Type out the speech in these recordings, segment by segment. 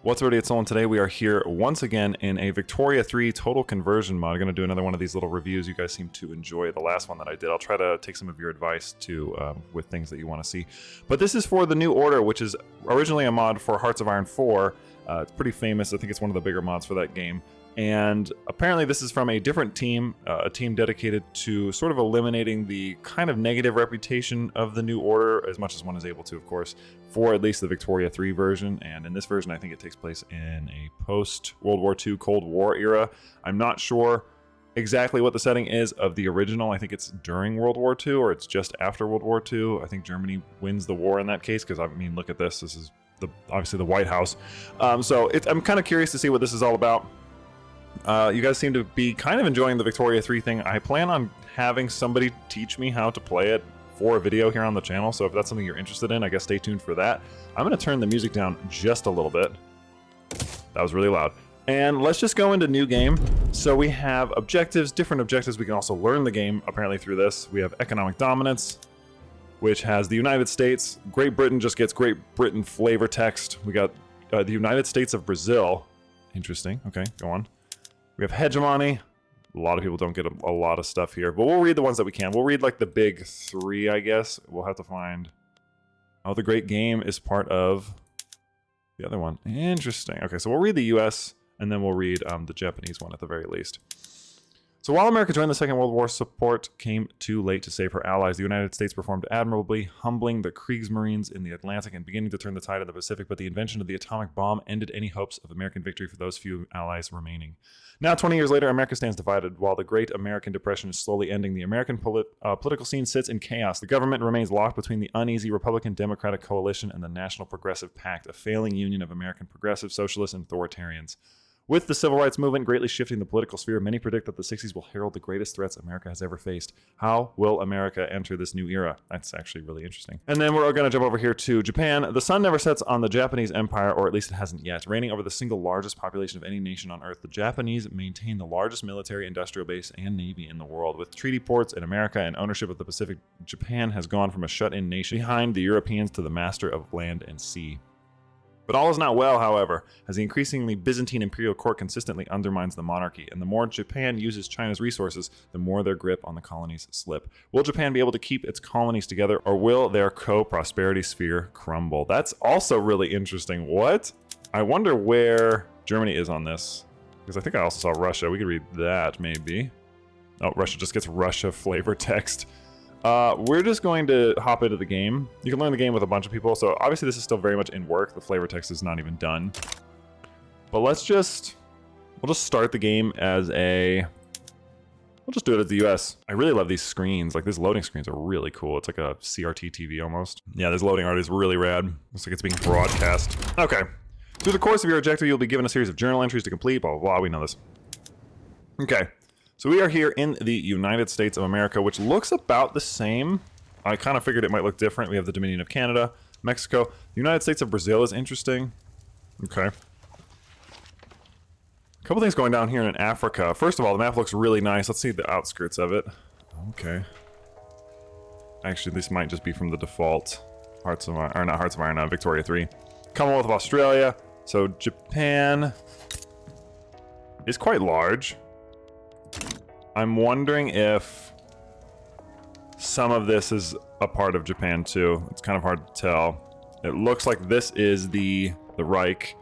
What's already at Solon today? We are here once again in a Victoria 3 total conversion mod. I'm going to do another one of these little reviews. You guys seem to enjoy the last one that I did. I'll try to take some of your advice too with things that you want to see. But this is for the New Order, which is originally a mod for Hearts of Iron 4. It's pretty famous. I think it's one of the bigger mods for that game. And apparently this is from a different team, a team dedicated to sort of eliminating the kind of negative reputation of the New Order, as much as one is able to, of course, for at least the Victoria 3 version. And in this version, I think it takes place in a post-World War II Cold War era. I'm not sure exactly what the setting is of the original. I think it's during World War II, or it's just after World War II. I think Germany wins the war in that case, because, I mean, look at this. This is obviously the White House. So I'm kind of curious to see what this is all about. You guys seem to be kind of enjoying the Victoria 3 thing. I plan on having somebody teach me how to play it for a video here on the channel, so if that's something you're interested in, I guess stay tuned for that. I'm going to turn the music down just a little bit. That was really loud. And let's just go into new game. So we have objectives, different objectives. We can also learn the game, apparently, through this. We have economic dominance, which has the United States. Great Britain just gets Great Britain flavor text. We got the United States of Brazil. Interesting. Okay, go on. We have hegemony. A lot of people don't get a lot of stuff here, but we'll read the ones that we can. We'll read like the big three, I guess. We'll have to find... Oh, the Great Game is part of the other one. Interesting. Okay, so we'll read the US, and then we'll read the Japanese one at the very least. So while America joined the Second World War, support came too late to save her allies. The United States performed admirably, humbling the Kriegsmarines in the Atlantic and beginning to turn the tide of the Pacific, but the invention of the atomic bomb ended any hopes of American victory for those few allies remaining. Now, 20 years later, America stands divided. While the Great American Depression is slowly ending, the American political scene sits in chaos. The government remains locked between the uneasy Republican-Democratic coalition and the National Progressive Pact, a failing union of American progressives, socialists, and authoritarians. With the civil rights movement greatly shifting the political sphere, many predict that the 60s will herald the greatest threats America has ever faced. How will America enter this new era? That's actually really interesting. And then we're going to jump over here to Japan. The sun never sets on the Japanese empire, or at least it hasn't yet. Reigning over the single largest population of any nation on earth, the Japanese maintain the largest military, industrial base, and navy in the world. With treaty ports in America and ownership of the Pacific, Japan has gone from a shut-in nation behind the Europeans to the master of land and sea. But all is not well, however, as the increasingly Byzantine imperial court consistently undermines the monarchy, and the more Japan uses China's resources, the more their grip on the colonies slip. Will Japan be able to keep its colonies together, or will their co-prosperity sphere crumble? That's also really interesting. What? I wonder where Germany is on this, because I think I also saw Russia. We could read that, maybe. Oh, Russia just gets Russia flavor text. We're just going to hop into the game. You can learn the game with a bunch of people, so obviously this is still very much in work. The flavor text is not even done. But we'll just start the game as we'll just do it as the US. I really love these screens. Like, these loading screens are really cool. It's like a CRT TV almost. Yeah, this loading art is really rad. Looks like it's being broadcast. Okay. Through the course of your objective, you'll be given a series of journal entries to complete, blah, blah, blah. We know this. Okay. So we are here in the United States of America, which looks about the same. I kind of figured it might look different. We have the Dominion of Canada, Mexico. The United States of Brazil is interesting. Okay. A couple things going down here in Africa. First of all, the map looks really nice. Let's see the outskirts of it. Okay. Actually, this might just be from the default Hearts of Iron, or not Hearts of Iron, Victoria 3. Commonwealth of Australia. So Japan is quite large. I'm wondering if some of this is a part of Japan too. It's kind of hard to tell. It looks like this is the Reich.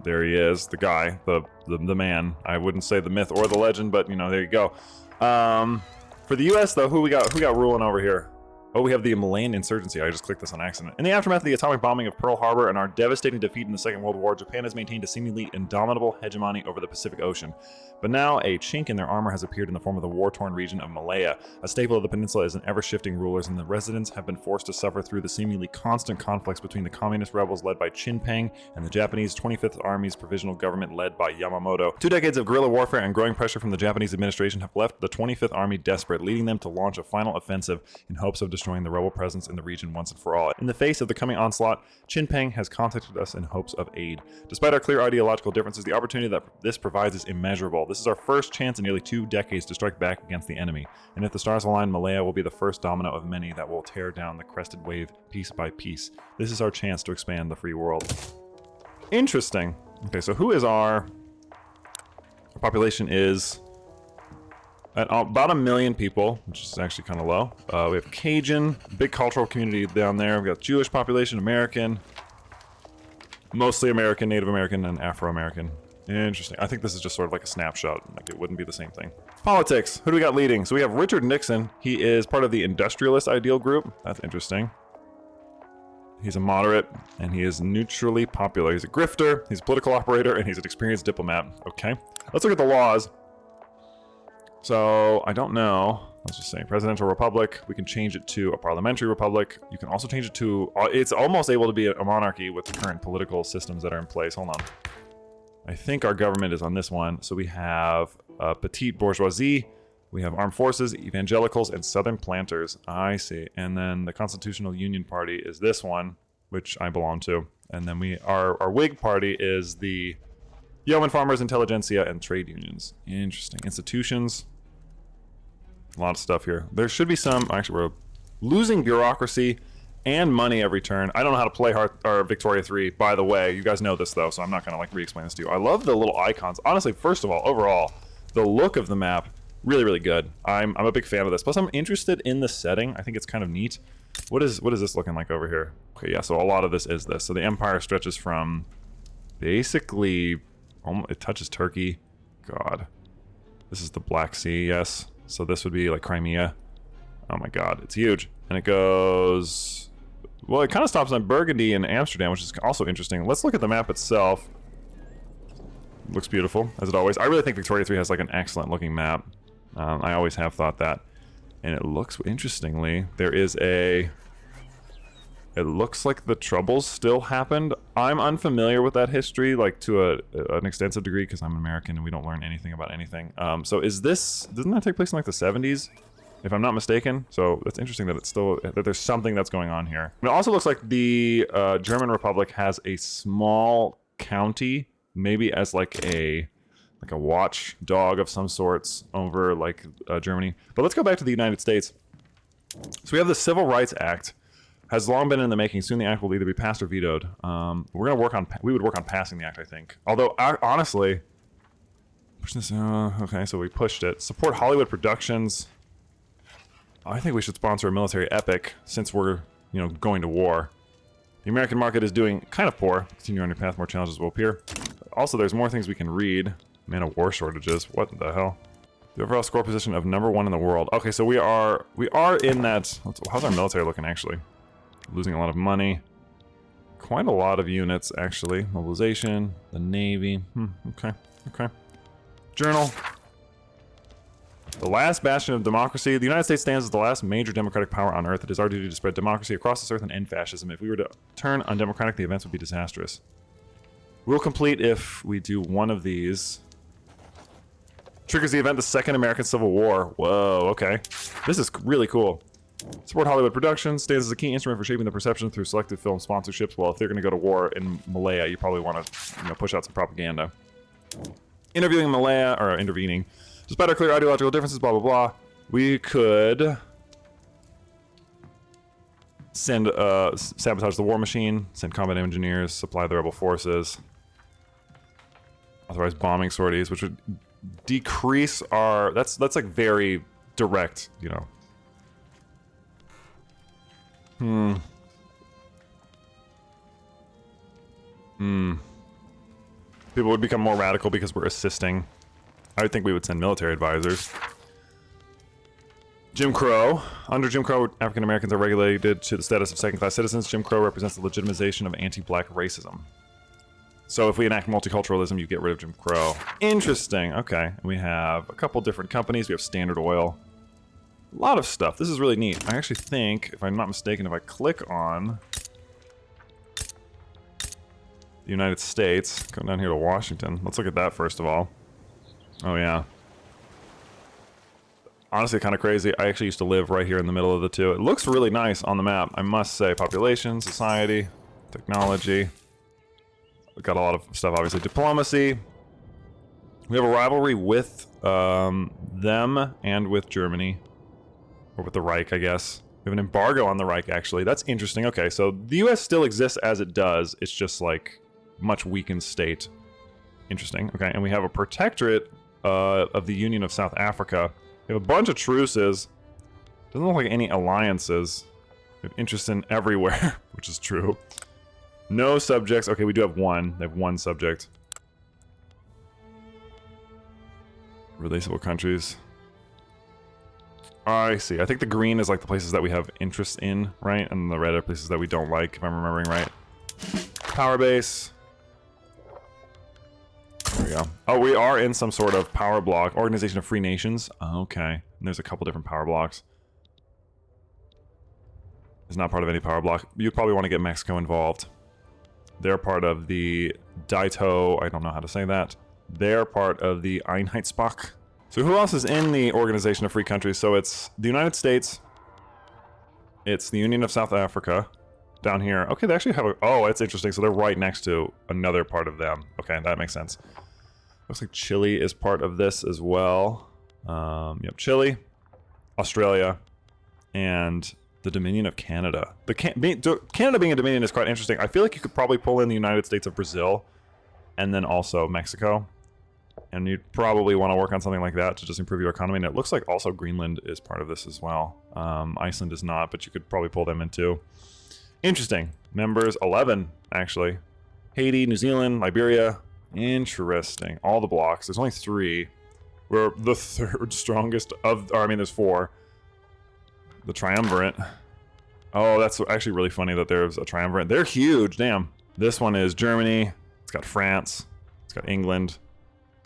There he is, the guy, the man. I wouldn't say the myth or the legend, but you know, there you go. For the US though, who we got ruling over here? Oh, we have the Malayan insurgency. I just clicked this on accident. In the aftermath of the atomic bombing of Pearl Harbor and our devastating defeat in the Second World War, Japan has maintained a seemingly indomitable hegemony over the Pacific Ocean. But now a chink in their armor has appeared in the form of the war-torn region of Malaya. A staple of the peninsula is an ever-shifting rulers, and the residents have been forced to suffer through the seemingly constant conflicts between the communist rebels led by Chinpeng and the Japanese 25th Army's provisional government led by Yamamoto. 2 decades of guerrilla warfare and growing pressure from the Japanese administration have left the 25th Army desperate, leading them to launch a final offensive in hopes of destroying the rebel presence in the region once and for all. In the face of the coming onslaught, Chinpeng has contacted us in hopes of aid. Despite our clear ideological differences, the opportunity that this provides is immeasurable. This is our first chance in nearly 2 decades to strike back against the enemy. And if the stars align, Malaya will be the first domino of many that will tear down the crested wave piece by piece. This is our chance to expand the free world. Interesting. Okay, so who is our population is at about 1 million people, which is actually kind of low. We have Cajun, big cultural community down there. We've got Jewish population, American, mostly American, Native American, and Afro-American. Interesting. I think this is just sort of like a snapshot. Like, it wouldn't be the same thing. Politics. Who do we got leading? So we have Richard Nixon. He is part of the industrialist ideal group. That's interesting. He's a moderate, and he is neutrally popular. He's a grifter, he's a political operator, and he's an experienced diplomat. Okay. Let's look at the laws. So, I don't know. Let's just say presidential republic. We can change it to a parliamentary republic. You can also change it to... It's almost able to be a monarchy with the current political systems that are in place. Hold on. I think our government is on this one. So we have petite bourgeoisie. We have armed forces, evangelicals, and southern planters. I see. And then the Constitutional Union Party is this one, which I belong to. And then our Whig Party is the yeoman farmers, intelligentsia, and trade unions. Interesting. Institutions. A lot of stuff here. There should be some... Actually, we're losing bureaucracy and money every turn. I don't know how to play Victoria 3, by the way. You guys know this, though, so I'm not going to, like, re-explain this to you. I love the little icons. Honestly, first of all, overall, the look of the map... Really, really good. I'm a big fan of this. Plus, I'm interested in the setting. I think it's kind of neat. What is this looking like over here? Okay, yeah, so a lot of this is this. So the empire stretches from basically... it touches Turkey. God. This is the Black Sea, yes. So this would be like Crimea. Oh my god, it's huge. And it goes... Well, it kind of stops on Burgundy and Amsterdam, which is also interesting. Let's look at the map itself. Looks beautiful, as it always. I really think Victoria 3 has like an excellent looking map. I always have thought that. And it looks, interestingly, there is a... It looks like the Troubles still happened. I'm unfamiliar with that history, like to an extensive degree, because I'm American and we don't learn anything about anything. So is this... Doesn't that take place in like the 70s? If I'm not mistaken. So it's interesting that it's still... that there's something that's going on here. It also looks like the German Republic has a small county, maybe as like a watchdog of some sorts over like Germany. But let's go back to the United States. So we have the Civil Rights Act. Has long been in the making. Soon the act will either be passed or vetoed. We would work on passing the act, I think. Although, honestly, push this. Okay, so we pushed it. Support Hollywood productions. I think we should sponsor a military epic since we're, going to war. The American market is doing kind of poor. Continue on your path, more challenges will appear. Also, there's more things we can read. Man of war shortages. What the hell? The overall score position of #1 in the world. Okay, so we are in that. How's our military looking actually? Losing a lot of money. Quite a lot of units actually. Mobilization, the Navy. Okay. Journal. The last bastion of democracy. The United States stands as the last major democratic power on Earth. It is our duty to spread democracy across this Earth and end fascism. If we were to turn undemocratic, the events would be disastrous. We'll complete if we do one of these. Triggers the event, the Second American Civil War. Whoa, okay. This is really cool. Support Hollywood productions. Stands as a key instrument for shaping the perception through selective film sponsorships. Well, if they're going to go to war in Malaya, you probably want to push out some propaganda. Interviewing Malaya, or intervening. Despite our clear ideological differences, blah, blah, blah. We could send, sabotage the war machine, send combat engineers, supply the rebel forces. Authorize bombing sorties, which would decrease our... That's like very direct, People would become more radical because we're assisting. I would think we would send military advisors. Jim Crow. Under Jim Crow, African Americans are regulated to the status of second-class citizens. Jim Crow represents the legitimization of anti-black racism. So if we enact multiculturalism, you get rid of Jim Crow. Interesting. Okay. We have a couple different companies. We have Standard Oil. A lot of stuff. This is really neat. I actually think, if I'm not mistaken, if I click on the United States, go down here to Washington. Let's look at that first of all. Oh yeah. Honestly, kind of crazy. I actually used to live right here in the middle of the two. It looks really nice on the map, I must say. Population, society, technology. We've got a lot of stuff, obviously. Diplomacy. We have a rivalry with them and with Germany. Or with the Reich, I guess. We have an embargo on the Reich, actually. That's interesting. Okay, so the US still exists as it does. It's just like much weakened state. Interesting. Okay, and we have a protectorate of the Union of South Africa. We have a bunch of truces. Doesn't look like any alliances. We have interest in everywhere, which is true. No subjects. Okay, we do have one. They have one subject. Releasable countries. I see. I think the green is like the places that we have interest in, right? And the red are places that we don't like, if I'm remembering right. Power base. There we go. Oh, we are in some sort of power block. Organization of Free Nations. Okay. And there's a couple different power blocks. It's not part of any power block. You'd probably want to get Mexico involved. They're part of the Daito. I don't know how to say that. They're part of the Einheitsbach. So who else is in the Organization of Free Countries? So it's the United States. It's the Union of South Africa. Down here. Okay, they actually have a... Oh, it's interesting. So they're right next to another part of them. Okay, that makes sense. Looks like Chile is part of this as well. Yep, Chile, Australia, and the Dominion of Canada. Canada being a Dominion is quite interesting. I feel like you could probably pull in the United States of Brazil and then also Mexico. And you'd probably want to work on something like that to just improve your economy. And it looks like also Greenland is part of this as well. Iceland is not, but you could probably pull them in too. Interesting. Members 11, actually. Haiti, New Zealand, Liberia. Interesting. All the blocks. There's only 3. We're the 3rd strongest of... Or, I mean, there's 4. The triumvirate. Oh, that's actually really funny that there's a triumvirate. They're huge. Damn. This one is Germany. It's got France. It's got England.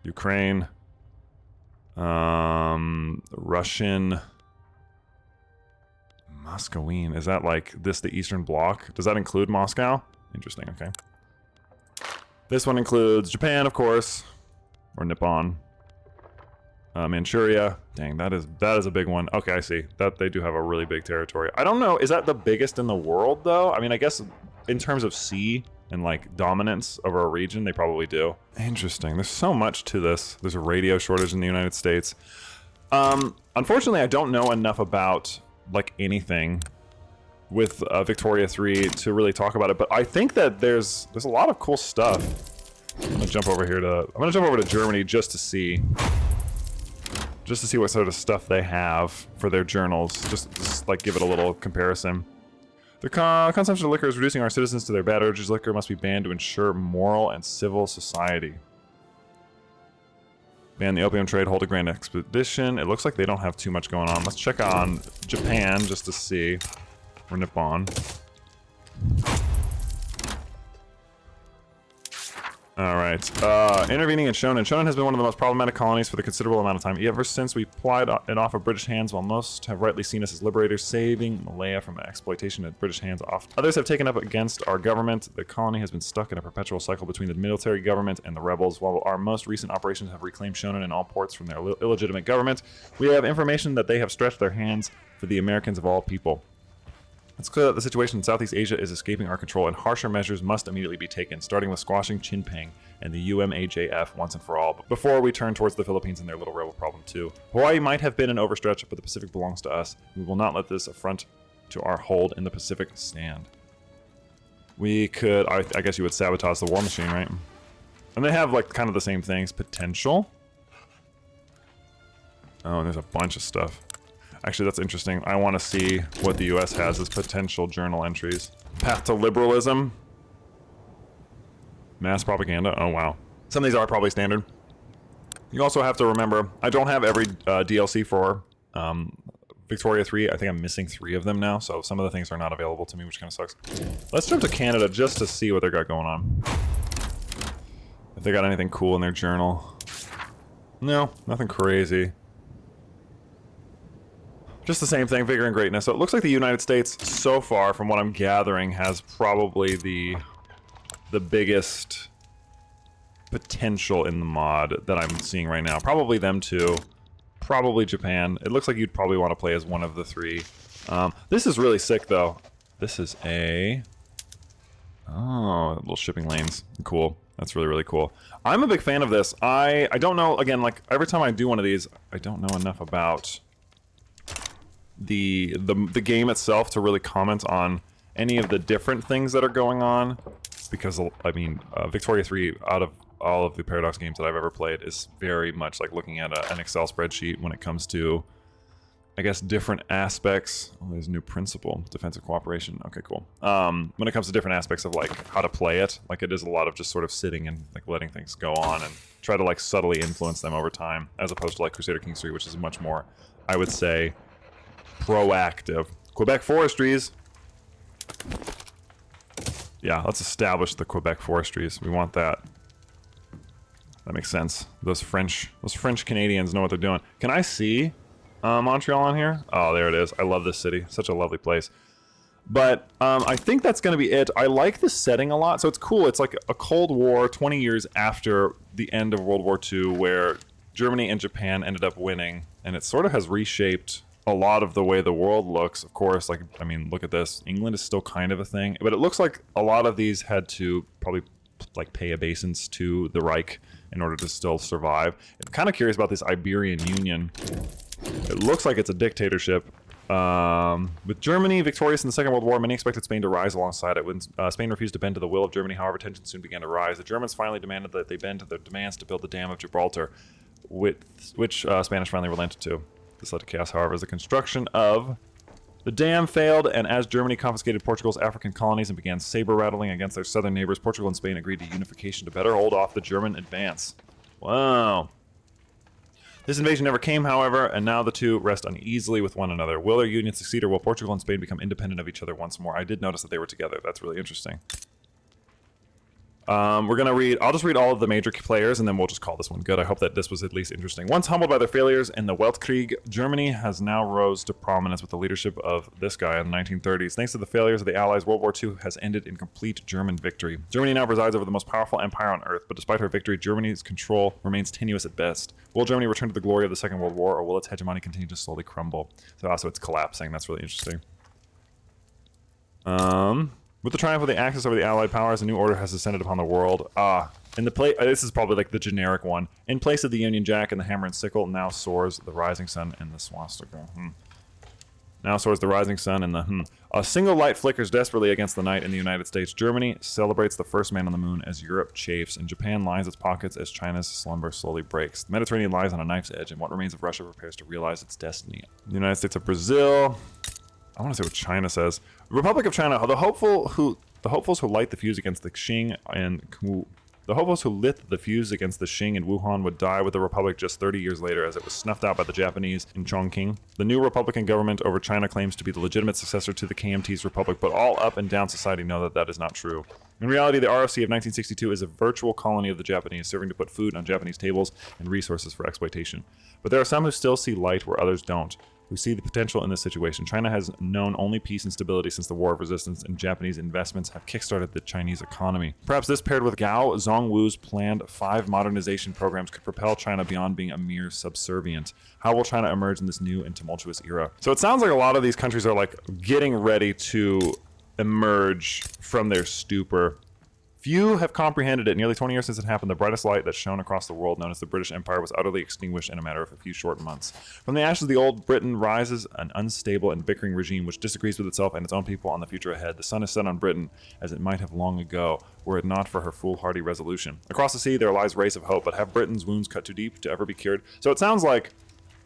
Ukraine. Russian... Moscowine. Is that like this the Eastern Bloc? Does that include Moscow? Interesting, okay. This one includes Japan, of course. Or Nippon. Manchuria. Dang, that is a big one. Okay, I see. That they do have a really big territory. I don't know, is that the biggest in the world though? I mean, I guess in terms of sea and like dominance over a region, they probably do. Interesting. There's so much to this. There's a radio shortage in the United States. Unfortunately, I don't know enough about like anything with Victoria 3 to really talk about it, but I think that there's a lot of cool stuff. I'm gonna jump over to Germany just to see what sort of stuff they have for their journals, just like give it a little comparison. The consumption of liquor is reducing our citizens to their bad urges. Liquor must be banned to ensure moral and civil society. Ban the opium trade, hold a grand expedition. It looks like they don't have too much going on. Let's check on Japan just to see. Or Nippon. Alright. Intervening in Shonan. Shonan has been one of the most problematic colonies for the considerable amount of time. Ever since we plied it off of British hands, while most have rightly seen us as liberators, saving Malaya from exploitation at British hands off. Others have taken up against our government. The colony has been stuck in a perpetual cycle between the military government and the rebels. While our most recent operations have reclaimed Shonan and all ports from their illegitimate government, we have information that they have stretched their hands for the Americans of all people. It's clear that the situation in Southeast Asia is escaping our control, and harsher measures must immediately be taken, starting with squashing Chinpeng and the UMAJF once and for all, but before we turn towards the Philippines and their little rebel problem too. Hawaii might have been an overstretch, but the Pacific belongs to us. We will not let this affront to our hold in the Pacific stand. We could, I guess you would sabotage the war machine, right? And they have like kind of the same things. Potential. Oh, and there's a bunch of stuff. Actually, that's interesting. I want to see what the US has as potential journal entries. Path to liberalism. Mass propaganda. Oh, wow. Some of these are probably standard. You also have to remember, I don't have every DLC for Victoria 3. I think I'm missing 3 of them now, so some of the things are not available to me, which kind of sucks. Let's jump to Canada just to see what they got going on. If they got anything cool in their journal. No, nothing crazy. Just the same thing, vigor and greatness. So it looks like the United States, so far, from what I'm gathering, has probably the biggest potential in the mod that I'm seeing right now. Probably them too. Probably Japan. It looks like you'd probably want to play as one of the 3. This is really sick, though. This is a... Oh, little shipping lanes. Cool. That's really, really cool. I'm a big fan of this. I don't know, again, like, every time I do one of these, I don't know enough about the game itself to really comment on any of the different things that are going on, because I mean Victoria 3 out of all of the Paradox games that I've ever played is very much like looking at an Excel spreadsheet when it comes to, I guess, different aspects. Oh, there's a new principle, defensive cooperation. Okay, cool. When it comes to different aspects of like how to play it, like it is a lot of just sort of sitting and like letting things go on and try to like subtly influence them over time, as opposed to like Crusader Kings 3, which is much more, I would say, proactive. Quebec forestries. Yeah, let's establish the Quebec forestries. We want that. That makes sense. Those French Canadians know what they're doing. Can I see Montreal on here? Oh, there it is. I love this city. Such a lovely place. But I think that's going to be it. I like the setting a lot. So it's cool. It's like a Cold War 20 years after the end of World War II, where Germany and Japan ended up winning. And it sort of has reshaped a lot of the way the world looks. Of course, like, I mean, look at this. England is still kind of a thing. But it looks like a lot of these had to probably like pay obeisance to the Reich in order to still survive. I'm kind of curious about this Iberian Union. It looks like it's a dictatorship. With Germany victorious in the Second World War, many expected Spain to rise alongside it. When Spain refused to bend to the will of Germany, however, tensions soon began to rise. The Germans finally demanded that they bend to their demands to build the Dam of Gibraltar, which Spanish finally relented to. This led to chaos, however, as the construction of the dam failed, and as Germany confiscated Portugal's African colonies and began saber-rattling against their southern neighbors, Portugal and Spain agreed to unification to better hold off the German advance. Wow. This invasion never came, however, and now the two rest uneasily with one another. Will their union succeed, or will Portugal and Spain become independent of each other once more? I did notice that they were together. That's really interesting. We're going to read, I'll just read all of the major players and then we'll just call this one good. I hope that this was at least interesting. Once humbled by their failures in the Weltkrieg, Germany has now rose to prominence with the leadership of this guy in the 1930s. Thanks to the failures of the Allies, World War II has ended in complete German victory. Germany now presides over the most powerful empire on earth, but despite her victory, Germany's control remains tenuous at best. Will Germany return to the glory of the Second World War, or will its hegemony continue to slowly crumble? So also it's collapsing. That's really interesting. With the triumph of the Axis over the Allied powers, a new order has descended upon the world. This is probably like the generic one. In place of the Union Jack and the hammer and sickle, now soars the rising sun and the swastika. Now soars the rising sun and the A single light flickers desperately against the night in the United States. Germany celebrates the first man on the moon as Europe chafes, and Japan lines its pockets as China's slumber slowly breaks. The Mediterranean lies on a knife's edge, and what remains of Russia prepares to realize its destiny. The United States of Brazil. I want to say what China says. Republic of China. The hopefuls who light the fuse against the Qing and the hopefuls who lit the fuse against the Qing and Wuhan would die with the Republic just 30 years later, as it was snuffed out by the Japanese in Chongqing. The new Republican government over China claims to be the legitimate successor to the KMT's Republic, but all up and down society know that that is not true. In reality, the ROC of 1962 is a virtual colony of the Japanese, serving to put food on Japanese tables and resources for exploitation. But there are some who still see light where others don't, who see the potential in this situation. China has known only peace and stability since the War of Resistance, and Japanese investments have kickstarted the Chinese economy. Perhaps this, paired with Gao Zhongwu's planned 5 modernization programs, could propel China beyond being a mere subservient. How will China emerge in this new and tumultuous era? So it sounds like a lot of these countries are like getting ready to emerge from their stupor. Few have comprehended it. Nearly 20 years since it happened, the brightest light that shone across the world, known as the British Empire, was utterly extinguished in a matter of a few short months. From the ashes of the old Britain rises an unstable and bickering regime which disagrees with itself and its own people on the future ahead. The sun is set on Britain, as it might have long ago, were it not for her foolhardy resolution. Across the sea there lies rays of hope, but have Britain's wounds cut too deep to ever be cured? So it sounds like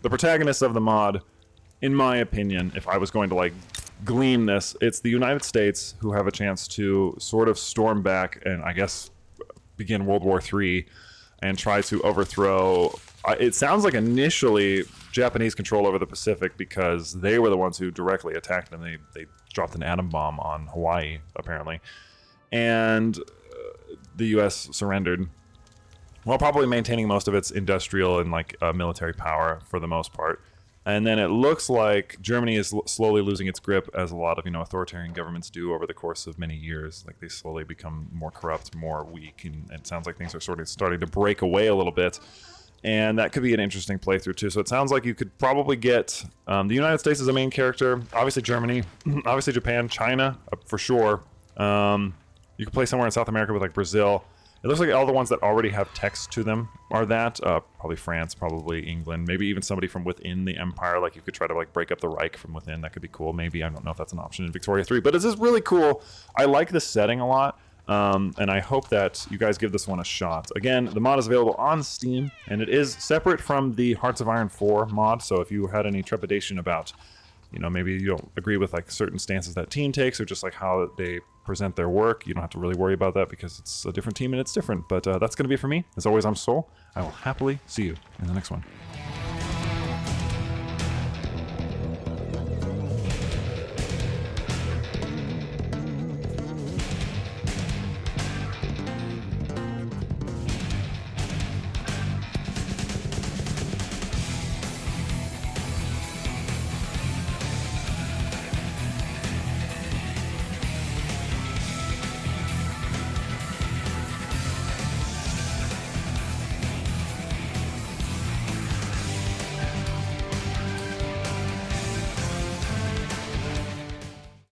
the protagonists of the mod, in my opinion, if I was going to like glean this, it's the United States who have a chance to sort of storm back and I guess begin World War III and try to overthrow. It sounds like initially Japanese control over the Pacific, because they were the ones who directly attacked them. They dropped an atom bomb on Hawaii apparently, and the U.S. surrendered, while probably maintaining most of its industrial and like military power for the most part. And then it looks like Germany is slowly losing its grip, as a lot of, authoritarian governments do over the course of many years. Like, they slowly become more corrupt, more weak, and it sounds like things are sort of starting to break away a little bit. And that could be an interesting playthrough too. So it sounds like you could probably get the United States as a main character, obviously Germany, obviously Japan, China for sure. You could play somewhere in South America with like Brazil. It looks like all the ones that already have text to them are that. Probably France, probably England, maybe even somebody from within the empire. Like, you could try to like break up the Reich from within. That could be cool. Maybe, I don't know if that's an option in Victoria 3, but it's just really cool. I like the setting a lot. And I hope that you guys give this one a shot. Again, the mod is available on Steam, and it is separate from the Hearts of Iron 4 mod, so if you had any trepidation about, you know, maybe you don't agree with like certain stances that team takes or just like how they present their work, you don't have to really worry about that because it's a different team and it's different. But that's going to be it for me. As always, I'm Soul. I will happily see you in the next one.